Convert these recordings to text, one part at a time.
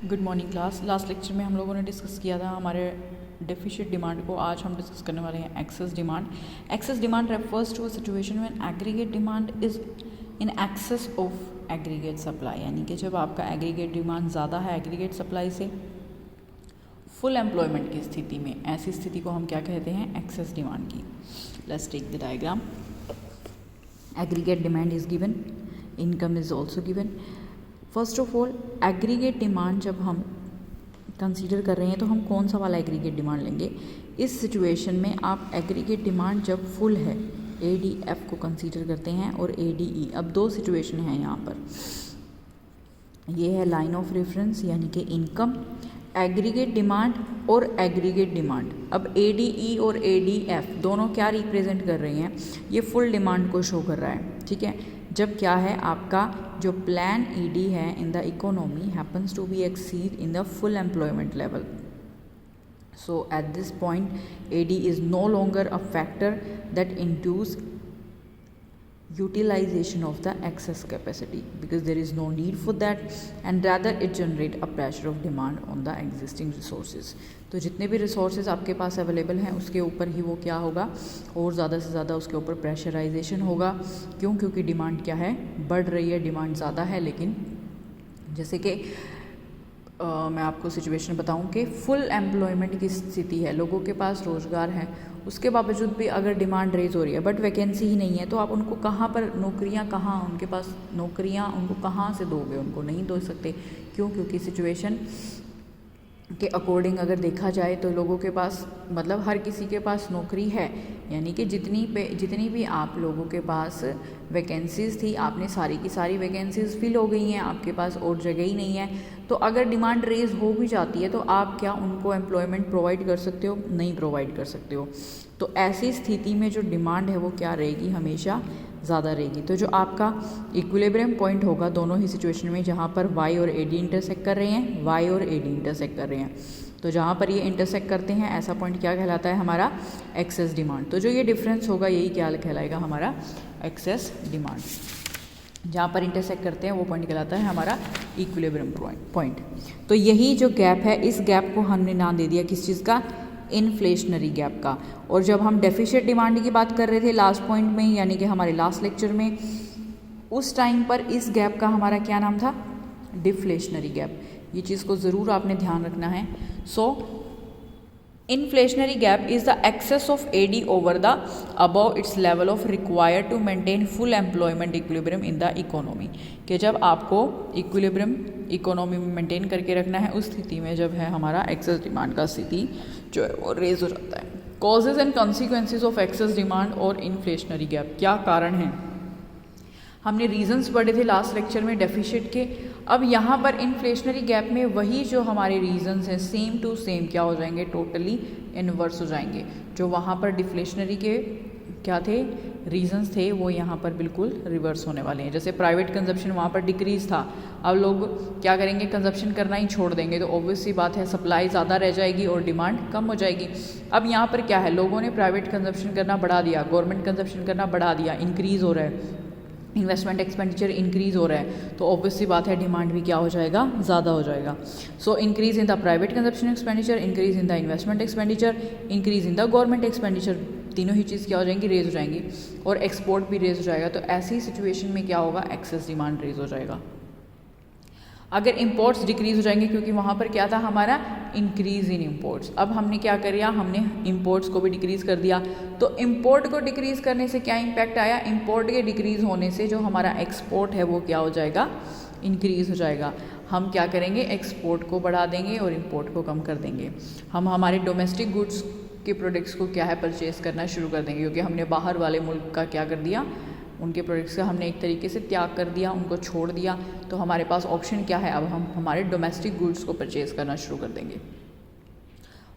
Good morning class. Last lecture में हम लोगों ने डिस्कस किया था हमारे डेफिशिट डिमांड को। आज हम डिस्कस करने वाले हैं excess demand. Excess demand refers to a situation when aggregate demand is in excess of aggregate supply, यानी कि जब आपका एग्रीगेट डिमांड ज़्यादा है एग्रीगेट सप्लाई से फुल एम्प्लॉयमेंट की स्थिति में, ऐसी स्थिति को हम क्या कहते हैं? एक्सेस डिमांड की। Let's take the diagram. Aggregate demand is given, income is also given. First of all aggregate demand जब हम कंसीडर कर रहे हैं तो हम कौन सा वाला एग्रीगेट डिमांड लेंगे? इस सिचुएशन में आप एग्रीगेट डिमांड जब फुल है ADF को कंसीडर करते हैं और ADE। अब दो सिचुएशन हैं यहाँ पर, ये है लाइन ऑफ रेफरेंस यानी कि इनकम, एग्रीगेट डिमांड और एग्रीगेट डिमांड। अब ADE और ADF दोनों क्या रिप्रेजेंट कर रही हैं? ये फुल डिमांड को शो कर रहा है, ठीक है। जब क्या है आपका जो प्लान ED है in the economy happens to be exceed in the full employment level, so at this point AD is no longer a factor that induce utilization of the excess capacity because there is no need for that and rather it generate a pressure of demand on the existing resources। तो जितने भी resources आपके पास available हैं उसके ऊपर ही वो क्या होगा, और ज़्यादा से ज़्यादा उसके ऊपर प्रेशराइजेशन होगा। क्यों? क्योंकि डिमांड क्या है, बढ़ रही है, डिमांड ज़्यादा है। लेकिन जैसे कि मैं आपको सिचुएशन बताऊं कि फुल एम्प्लॉयमेंट की स्थिति है, लोगों के पास रोज़गार है, उसके बावजूद भी अगर डिमांड रेज हो रही है बट वैकेंसी ही नहीं है, तो आप उनको कहाँ पर नौकरियां, कहाँ उनके पास नौकरियां, उनको कहाँ से दोगे? उनको नहीं दे सकते। क्यों? क्योंकि सिचुएशन के अकॉर्डिंग अगर देखा जाए तो लोगों के पास, मतलब हर किसी के पास नौकरी है, यानी कि जितनी भी आप लोगों के पास वैकेंसीज़ थी, आपने सारी की सारी वैकेंसीज़ फिल हो गई हैं, आपके पास और जगह ही नहीं है। तो अगर डिमांड रेज हो भी जाती है तो आप क्या उनको एम्प्लॉयमेंट प्रोवाइड कर सकते हो? नहीं प्रोवाइड कर सकते हो। तो ऐसी स्थिति में जो डिमांड है वो क्या रहेगी? हमेशा ज़्यादा रहेगी। तो जो आपका इक्विलिब्रियम पॉइंट होगा दोनों ही सिचुएशन में, जहाँ पर Y और AD इंटरसेक्ट कर रहे हैं, Y और AD इंटरसेक्ट कर रहे हैं, तो जहाँ पर ये इंटरसेक्ट करते हैं ऐसा पॉइंट क्या कहलाता है? हमारा एक्सेस डिमांड। तो जो ये डिफरेंस होगा यही क्या कहलाएगा? हमारा एक्सेस डिमांड। जहाँ पर इंटरसेक्ट करते हैं वो पॉइंट कहलाता है हमारा इक्विलिब्रियम पॉइंट। तो यही जो गैप है, इस गैप को हमने नाम दे दिया किस चीज़ का? इन्फ्लेशनरी गैप का। और जब हम डेफिशिट डिमांड की बात कर रहे थे लास्ट पॉइंट में, यानी कि हमारे लास्ट लेक्चर में, उस टाइम पर इस गैप का हमारा क्या नाम था? Deflationary gap. ये चीज़ को ज़रूर आपने ध्यान रखना है। So inflationary gap is the excess of AD over the above its level of required to maintain full employment equilibrium in the economy. कि जब आपको इक्विलिब्रियम इकोनॉमी में मेंटेन करके रखना है, उस स्थिति में जब है हमारा एक्सेस डिमांड का स्थिति जो है वो रेज हो जाता है। Causes and consequences of excess demand और इन्फ्लेशनरी गैप, क्या कारण है? हमने रीजंस पढ़े थे लास्ट लेक्चर में डेफिशिट के। अब यहाँ पर इन्फ्लेशनरी गैप में वही जो हमारे रीजंस हैं सेम टू सेम क्या हो जाएंगे? टोटली इन्वर्स हो जाएंगे। जो वहाँ पर डिफ्लेशनरी के क्या थे रीजंस थे, वो यहाँ पर बिल्कुल रिवर्स होने वाले हैं। जैसे प्राइवेट कंजप्शन वहाँ पर डिक्रीज था, अब लोग क्या करेंगे? कंजप्शन करना ही छोड़ देंगे, तो ऑब्वियस सी बात है सप्लाई ज़्यादा रह जाएगी और डिमांड कम हो जाएगी। अब यहाँ पर क्या है, लोगों ने प्राइवेट कंजप्शन करना बढ़ा दिया, गवर्नमेंट कंजप्शन करना बढ़ा दिया, इंक्रीज़ हो रहा है, इन्वेस्टमेंट एक्सपेंडिचर इंक्रीज़ हो रहा है, तो ऑब्वियस सी बात है डिमांड भी क्या हो जाएगा? ज़्यादा हो जाएगा। So increase in the private consumption expenditure, increase in the investment expenditure, increase in the government expenditure, तीनों ही चीज़ क्या हो जाएंगी? रेज हो जाएंगी। और एक्सपोर्ट भी रेज हो जाएगा। तो ऐसी सिचुएशन में क्या होगा? एक्सेस डिमांड रेज हो जाएगा। अगर इंपोर्ट्स डिक्रीज हो जाएंगे, क्योंकि वहाँ पर क्या था हमारा? Increase in imports. अब हमने क्या कर दिया? हमने इंपोर्ट्स को भी डिक्रीज कर दिया। तो इंपोर्ट को डिक्रीज करने से क्या इम्पैक्ट आया? इंपोर्ट के डिक्रीज होने से जो हमारा एक्सपोर्ट है वो क्या हो जाएगा? इंक्रीज हो जाएगा। हम क्या करेंगे? एक्सपोर्ट को बढ़ा देंगे और इंपोर्ट को कम कर देंगे। हम हमारे डोमेस्टिक गुड्स के प्रोडक्ट्स को क्या है? परचेज करना शुरू कर देंगे, क्योंकि हमने बाहर वाले मुल्क का क्या कर दिया? उनके प्रोडक्ट्स का हमने एक तरीके से त्याग कर दिया, उनको छोड़ दिया। तो हमारे पास ऑप्शन क्या है? अब हम हमारे डोमेस्टिक गुड्स को परचेज़ करना शुरू कर देंगे।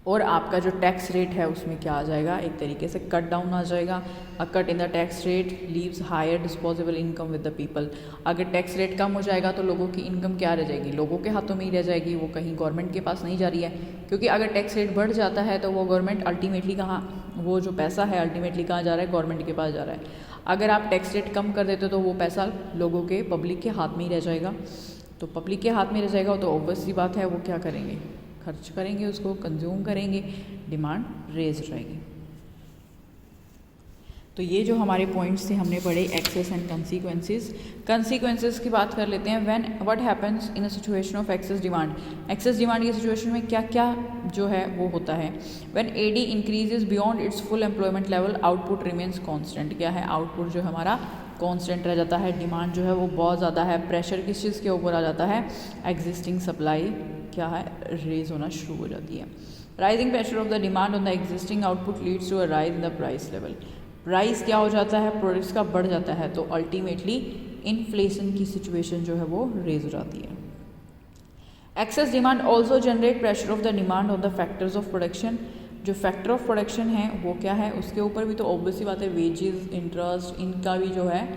और आपका जो टैक्स रेट है उसमें क्या आ जाएगा? एक तरीके से कट डाउन आ जाएगा। A cut in the tax rate leaves higher disposable income with the people. अगर टैक्स रेट कम हो जाएगा तो लोगों की इनकम क्या रह जाएगी? लोगों के हाथों में ही रह जाएगी, वो कहीं गवर्नमेंट के पास नहीं जा रही है। क्योंकि अगर टैक्स रेट बढ़ जाता है तो वो गवर्नमेंट अल्टीमेटली कहाँ, वो जो पैसा है अल्टीमेटली कहाँ जा रहा है? गवर्नमेंट के पास जा रहा है। अगर आप टैक्स रेट कम कर देते तो वो पैसा लोगों के, पब्लिक के हाथ में ही रह जाएगा। तो पब्लिक के हाथ में रह जाएगा तो ऑब्वियस सी बात है वो क्या करेंगे, खर्च करेंगे, उसको कंज्यूम करेंगे, डिमांड रेज हो जाएगी। तो ये जो हमारे पॉइंट्स थे हमने पढ़े एक्सेस एंड कंसीक्वेंसेस की बात कर लेते हैं। When what happens in a situation of excess demand, excess demand की सिचुएशन में क्या क्या जो है वो होता है। When AD increases beyond its full employment level output remains constant, क्या है आउटपुट जो हमारा कांस्टेंट रह जाता है, डिमांड जो है वो बहुत ज़्यादा है, प्रेशर किस चीज़ के ऊपर आ जाता है, एग्जिस्टिंग सप्लाई क्या है रेज होना शुरू हो जाती है। Rising pressure of the demand on the existing output leads to a rise in the price level, price क्या हो जाता है, प्रोडक्ट्स का बढ़ जाता है, तो अल्टीमेटली इन्फ्लेशन की सिचुएशन जो है वो रेज हो जाती है। Excess demand also generate pressure of the demand on the factors of production, जो फैक्टर ऑफ प्रोडक्शन है वो क्या है, उसके ऊपर भी तो ऑब्वियसली बात है, वेजेस, इंटरेस्ट, इनका भी जो है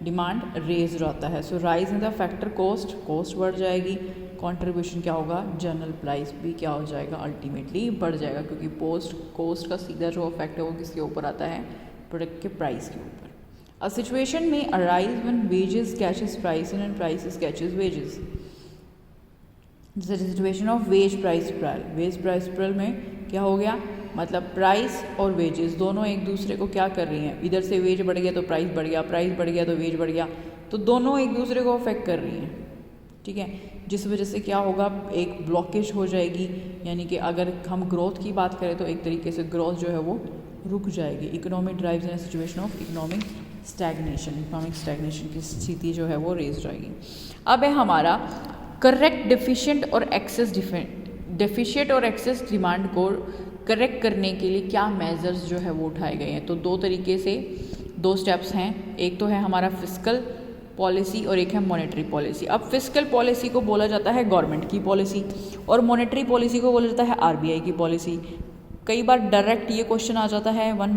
डिमांड रेज हो जाता है। So rise in the factor cost, cost बढ़ जाएगी, कंट्रीब्यूशन क्या होगा, जनरल प्राइस भी क्या हो जाएगा, अल्टीमेटली बढ़ जाएगा, क्योंकि कॉस्ट का सीधा जो इफेक्ट है वो किसके ऊपर आता है, प्रोडक्ट के प्राइस के ऊपर। अ सिचुएशन में arise when wages catches price and prices catches wages, जैसे situation of wage price spiral, wage price spiral में क्या हो गया, मतलब प्राइस और वेजेस दोनों एक दूसरे को क्या कर रही हैं, इधर से वेज बढ़ गया तो प्राइस बढ़ गया, प्राइस बढ़ गया तो वेज बढ़ गया, तो दोनों एक दूसरे को अफेक्ट कर रही हैं, ठीक है, जिस वजह से क्या होगा, एक ब्लॉकेज हो जाएगी, यानी कि अगर हम ग्रोथ की बात करें तो एक तरीके से ग्रोथ जो है वो रुक जाएगी। Economic drives in situation of economic stagnation की स्थिति जो है वो रेज जाएगी। अब है हमारा करेक्ट डेफिशिएंट और एक्सेस डिमांड को करेक्ट करने के लिए क्या मेजर्स जो है वो उठाए गए हैं। तो दो तरीके से दो स्टेप्स हैं, एक तो है हमारा फिस्कल पॉलिसी और एक है मॉनेटरी पॉलिसी। अब फिस्कल पॉलिसी को बोला जाता है गवर्नमेंट की पॉलिसी और मॉनेटरी पॉलिसी को बोला जाता है आरबीआई की पॉलिसी। कई बार डायरेक्ट ये क्वेश्चन आ जाता है 1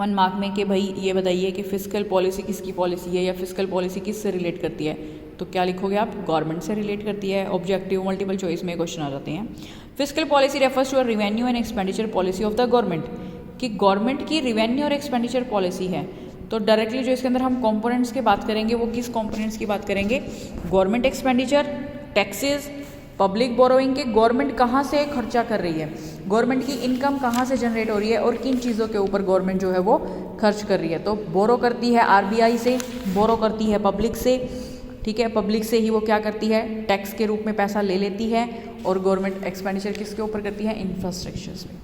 मार्क में कि भाई ये बताइए कि फिस्कल पॉलिसी किसकी पॉलिसी है या फिस्कल पॉलिसी किस से रिलेट करती है, तो क्या लिखोगे आप, गवर्नमेंट से रिलेट करती है। ऑब्जेक्टिव मल्टीपल चॉइस में क्वेश्चन आ जाते हैं। Fiscal policy refers to revenue and expenditure policy of the government, कि गवर्नमेंट की रेवेन्यू और एक्सपेंडिचर पॉलिसी है। तो डायरेक्टली जो इसके अंदर हम कंपोनेंट्स की बात करेंगे वो किस कंपोनेंट्स की बात करेंगे, government expenditure, taxes, public borrowing के गवर्नमेंट कहाँ से खर्चा कर रही है, गवर्नमेंट की इनकम कहाँ से जनरेट हो रही है और किन चीज़ों के ऊपर गवर्नमेंट जो है वो खर्च कर रही है। तो बोरो करती है आरबीआई से, बोरो करती है पब्लिक से, ठीक है, पब्लिक से ही वो क्या करती है, टैक्स के रूप में पैसा ले लेती है, और गवर्नमेंट एक्सपेंडिचर किसके ऊपर करती है, इंफ्रास्ट्रक्चर्स में।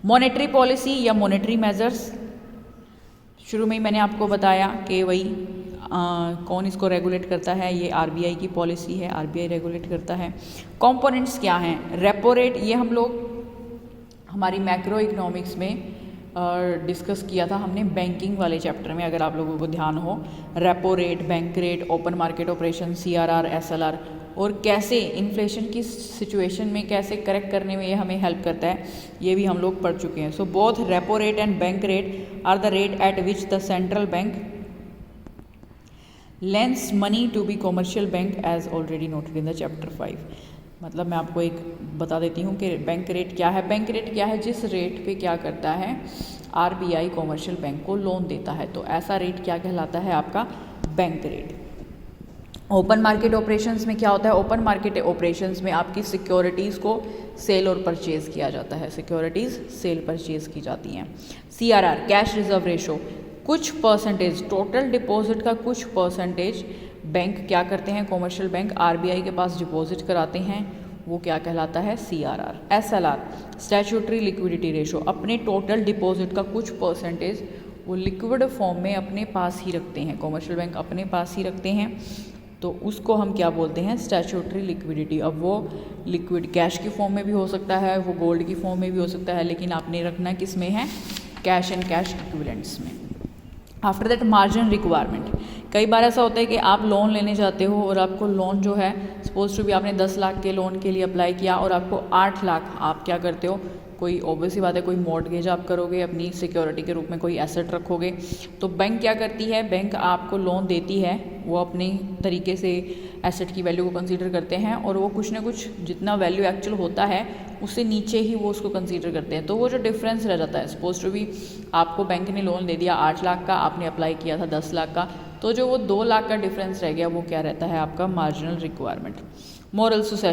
मॉनेटरी पॉलिसी या मॉनेटरी मेजर्स, शुरू में ही मैंने आपको बताया कि वही कौन इसको रेगुलेट करता है, ये आरबीआई की पॉलिसी है, आरबीआई रेगुलेट करता है। कंपोनेंट्स क्या हैं, रेपो रेट, ये हम लोग हमारी मैक्रो इकोनॉमिक्स में डिस्कस किया था हमने बैंकिंग वाले चैप्टर में, अगर आप लोगों को ध्यान हो। Repo rate, bank rate, open market operation, CRR, SLR, और कैसे इन्फ्लेशन की सिचुएशन में कैसे करेक्ट करने में ये हमें हेल्प करता है, ये भी हम लोग पढ़ चुके हैं। So both repo rate and bank rate are the rate at which the central bank lends money to be commercial bank as already noted in the chapter 5। मतलब मैं आपको एक बता देती हूँ कि बैंक रेट क्या है। बैंक रेट क्या है, जिस रेट पे क्या करता है आरबीआई कॉमर्शियल बैंक को लोन देता है, तो ऐसा रेट क्या कहलाता है आपका, bank rate. Open market operations में क्या होता है, ओपन मार्केट ऑपरेशंस में आपकी सिक्योरिटीज़ को सेल और परचेज किया जाता है, सिक्योरिटीज़ सेल परचेज की जाती हैं। सीआरआर, कैश रिजर्व रेशो, कुछ परसेंटेज, टोटल डिपॉजिट का कुछ परसेंटेज बैंक क्या करते हैं, कॉमर्शियल बैंक आरबीआई के पास डिपॉजिट कराते हैं, वो क्या कहलाता है, CRR. SLR, statutory liquidity ratio, अपने टोटल डिपॉजिट का कुछ परसेंटेज वो लिक्विड फॉर्म में अपने पास ही रखते हैं, कॉमर्शियल बैंक अपने पास ही रखते हैं, तो उसको हम क्या बोलते हैं, स्टैट्यूटरी लिक्विडिटी। अब वो लिक्विड कैश की फॉर्म में भी हो सकता है, वो गोल्ड की फॉर्म में भी हो सकता है, लेकिन आपने रखना किस में है, कैश एंड कैश इक्विवेलेंट्स में। आफ्टर दैट मार्जिन रिक्वायरमेंट, कई बार ऐसा होता है कि आप लोन लेने जाते हो और आपको लोन जो है सपोज टू भी आपने 10 लाख के लोन के लिए अप्लाई किया और आपको 8 लाख, आप क्या करते हो, कोई ऑब्वियस ही बात है कोई मॉर्टगेज आप करोगे, अपनी सिक्योरिटी के रूप में कोई एसेट रखोगे, तो बैंक क्या करती है, बैंक आपको लोन देती है, वो अपनी तरीके से एसेट की वैल्यू को कंसीडर करते हैं और वो कुछ ना कुछ जितना वैल्यू एक्चुअल होता है उससे नीचे ही वो उसको कंसीडर करते हैं। तो वो जो डिफरेंस रह जाता है, सपोज टू भी आपको बैंक ने लोन दे दिया 8 लाख का, आपने अप्लाई किया था 10 लाख का, तो जो वो 2 लाख का डिफरेंस रह गया वो क्या रहता है आपका मार्जिनल रिक्वायरमेंट। मोरल सुसेशन